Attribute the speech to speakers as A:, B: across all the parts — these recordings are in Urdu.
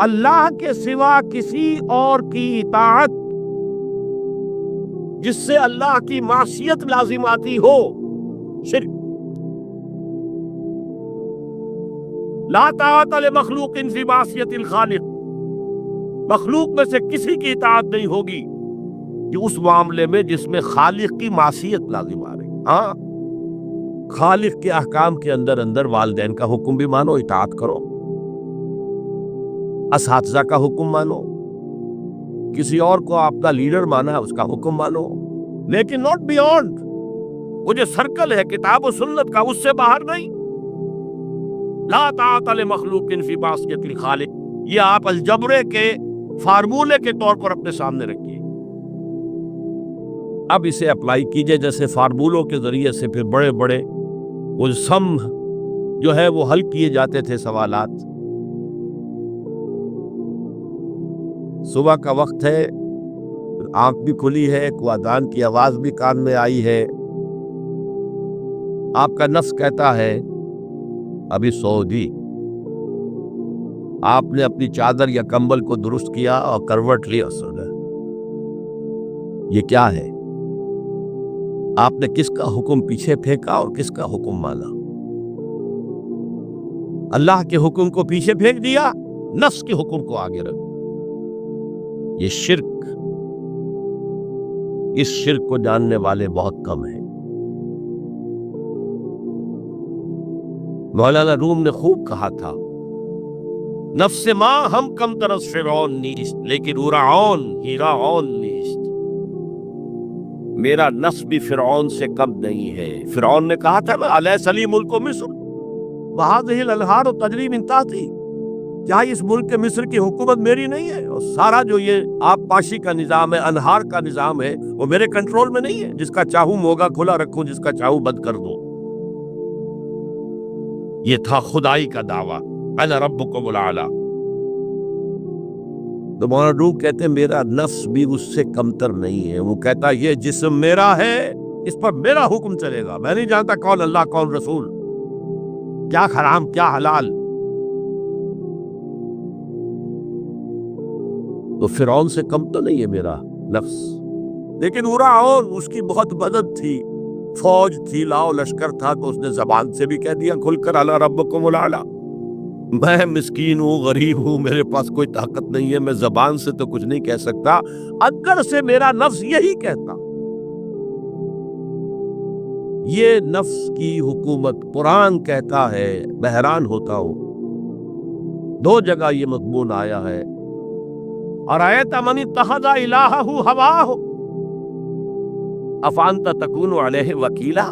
A: اللہ کے سوا کسی اور کی اطاعت جس سے اللہ کی معصیت لازم آتی ہو، شرک۔ لا طاعت لمخلوق فی معصیت الخالق، مخلوق میں سے کسی کی اطاعت نہیں ہوگی کہ اس معاملے میں جس میں خالق کی معصیت لازم آ رہی۔ ہاں، خالق کے احکام کے اندر والدین کا حکم بھی مانو، اطاعت کرو، اساتذہ کا حکم مانو، کسی اور کو اپنا لیڈر مانا ہے اس کا حکم مانو، لیکن ناٹ بیونڈ۔ وہ جو سرکل ہے کتاب و سنت کا، اس سے باہر نہیں۔ لا طاعت لمخلوق فی معصیت الخالق، یہ آپ الجبرے کے فارمولے کے طور پر اپنے سامنے رکھیے، اب اسے اپلائی کیجئے۔ جیسے فارمولوں کے ذریعے سے پھر بڑے بڑے وہ سم جو ہے وہ حل کیے جاتے تھے سوالات۔ صبح کا وقت ہے، آنکھ بھی کھلی ہے، اذان کی آواز بھی کان میں آئی ہے، آپ کا نفس کہتا ہے ابھی سو جی۔ آپ نے اپنی چادر یا کمبل کو درست کیا اور کروٹ لیا، سو گئے۔ یہ کیا ہے؟ آپ نے کس کا حکم پیچھے پھینکا اور کس کا حکم مانا؟ اللہ کے حکم کو پیچھے پھینک دیا، نفس کے حکم کو آگے رکھ۔ یہ شرک، اس شرک کو جاننے والے بہت کم ہیں۔ مولانا روم نے خوب کہا تھا، نفس ماں ہم کم ترس فرعون نیست لیکن ارعون ہیراون نیست۔ میرا نفس بھی فرعون سے کم نہیں ہے۔ فرعون نے کہا تھا میں الیس لی ملک مصر وہذہ الانہار تجری من تحتی، کیا اس ملک کے مصر کی حکومت میری نہیں ہے؟ اور سارا جو یہ آب پاشی کا نظام ہے، انہار کا نظام ہے، وہ میرے کنٹرول میں نہیں ہے؟ جس کا چاہوں موگا کھلا رکھوں، جس کا چاہوں بند کر دوں۔ یہ تھا خدائی کا دعویٰ، انا ربکم الاعلی۔ تو مولانا روم کہتے ہیں میرا نفس بھی اس سے کمتر نہیں ہے۔ وہ کہتا یہ جسم میرا ہے، اس پر میرا حکم چلے گا، میں نہیں جانتا کون اللہ کون رسول، کیا حرام کیا حلال۔ تو فرعون سے کم تو نہیں ہے میرا نفس، لیکن ارعون اس کی بہت مدد تھی، فوج تھی، لاؤ لشکر تھا، تو اس نے زبان سے بھی کہہ دیا کھل کر الا ربکم الاعلی۔ میں مسکین ہوں، غریب ہوں، میرے پاس کوئی طاقت نہیں ہے، میں زبان سے تو کچھ نہیں کہہ سکتا، اگر سے میرا نفس یہی کہتا۔ یہ نفس کی حکومت قرآن کہتا ہے، میں حیران ہوتا ہوں، دو جگہ یہ مضمون آیا ہے، ارأیت من اتخذ الہہ ہواہ افانت تکون علیہ وکیلا۔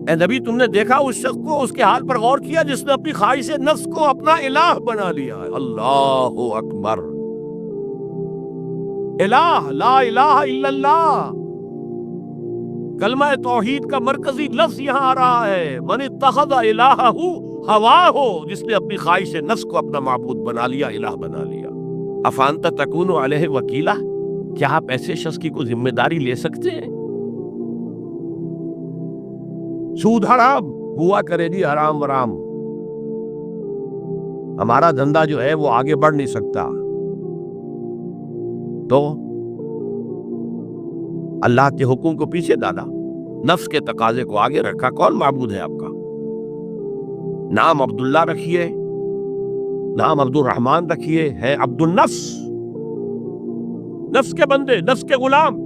A: اے نبی تم نے دیکھا اس شخص کو، اس کے حال پر غور کیا جس نے اپنی خواہش نفس کو اپنا الہ بنا لیا ہے۔ اللہ اکبر، الہ لا الہ الا اللہ، کلمہ توحید کا مرکزی لفظ یہاں آ رہا ہے، من اتخذ الہہ ہواہ، جس نے اپنی خواہش نفس کو اپنا معبود بنا لیا، الہ بنا لیا۔ افانت تکون علیہ وکیلا، کیا آپ ایسے شخص کی کوئی ذمہ داری لے سکتے ہیں؟ سود حرام ہوا کرے جی، حرام ورام، ہمارا دھندا جو ہے وہ آگے بڑھ نہیں سکتا۔ تو اللہ کے حکم کو پیچھے ڈالا، نفس کے تقاضے کو آگے رکھا۔ کون معبود ہے آپ کا؟ نام عبداللہ رکھیے، نام عبد الرحمن رکھیے، ہے عبد النفس، نفس کے بندے، نفس کے غلام۔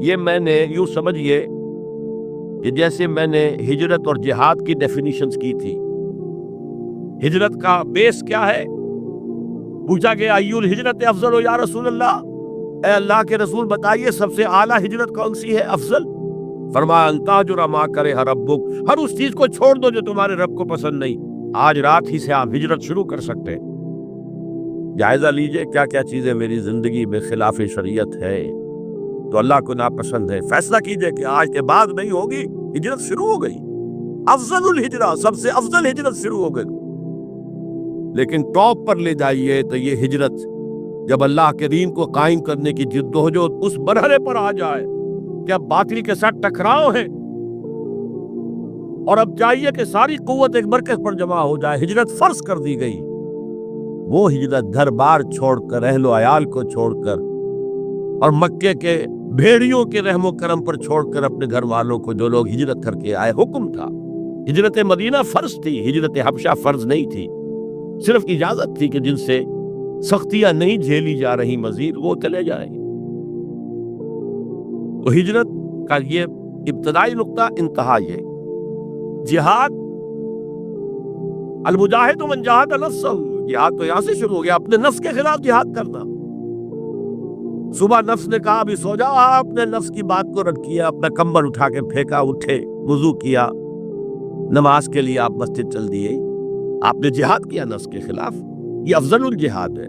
A: یہ میں نے یوں سمجھیے کہ جیسے میں نے ہجرت اور جہاد کی ڈیفینیشنز کی تھی۔ ہجرت کا بیس کیا ہے؟ پوچھا گیا ایو الہجرت افضل یا رسول اللہ، اے اللہ کے رسول بتائیے سب سے اعلیٰ ہجرت کون سی ہے، افضل؟ فرمایا ان تہجر ما کرہ ربک، ہر اس چیز کو چھوڑ دو جو تمہارے رب کو پسند نہیں۔ آج رات ہی سے آپ ہجرت شروع کر سکتے ہیں۔ جائزہ لیجئے کیا کیا چیزیں میری زندگی میں خلاف شریعت ہے تو اللہ کو ناپسند ہے، فیصلہ کیجئے کہ آج کے بعد نہیں ہوگی، ہجرت شروع ہو گئی، افضل الہجرہ، سب سے افضل ہجرت شروع ہو گئی۔ لیکن ٹاپ پر لے جائیے تو یہ ہجرت جب اللہ کے دین کو قائم کرنے کی جدوجہد اس مرحلے پر آ جائے کہ اب باطل کے ساتھ ٹکراؤ ہے اور اب چاہیے کہ ساری قوت ایک مرکز پر جمع ہو جائے، ہجرت فرض کر دی گئی، وہ ہجرت گھر بار چھوڑ کر، اہل و عیال کو چھوڑ کر، اور مکے کے بھیڑیوں کے رحم و کرم پر چھوڑ کر اپنے گھر والوں کو، جو لوگ ہجرت کر کے آئے، حکم تھا۔ ہجرت مدینہ فرض تھی، ہجرت حبشہ فرض نہیں تھی، صرف اجازت تھی کہ جن سے سختیاں نہیں جھیلی جا رہی مزید، وہ چلے جائیں۔ تو ہجرت کا یہ ابتدائی نقطہ، انتہا یہ جہاد، المجاہد من جاہد نفسہ، جہاد تو یہاں سے شروع ہو گیا، اپنے نفس کے خلاف جہاد کرنا۔ صبح نفس نے کہا ابھی سو جاؤ، آپ نے نفس کی بات کو رد کیا، اپنا کمبل اٹھا کے پھینکا، اٹھے، وضو کیا، نماز کے لیے آپ مسجد چل دیے، آپ نے جہاد کیا نفس کے خلاف۔ یہ افضل الجہاد ہے۔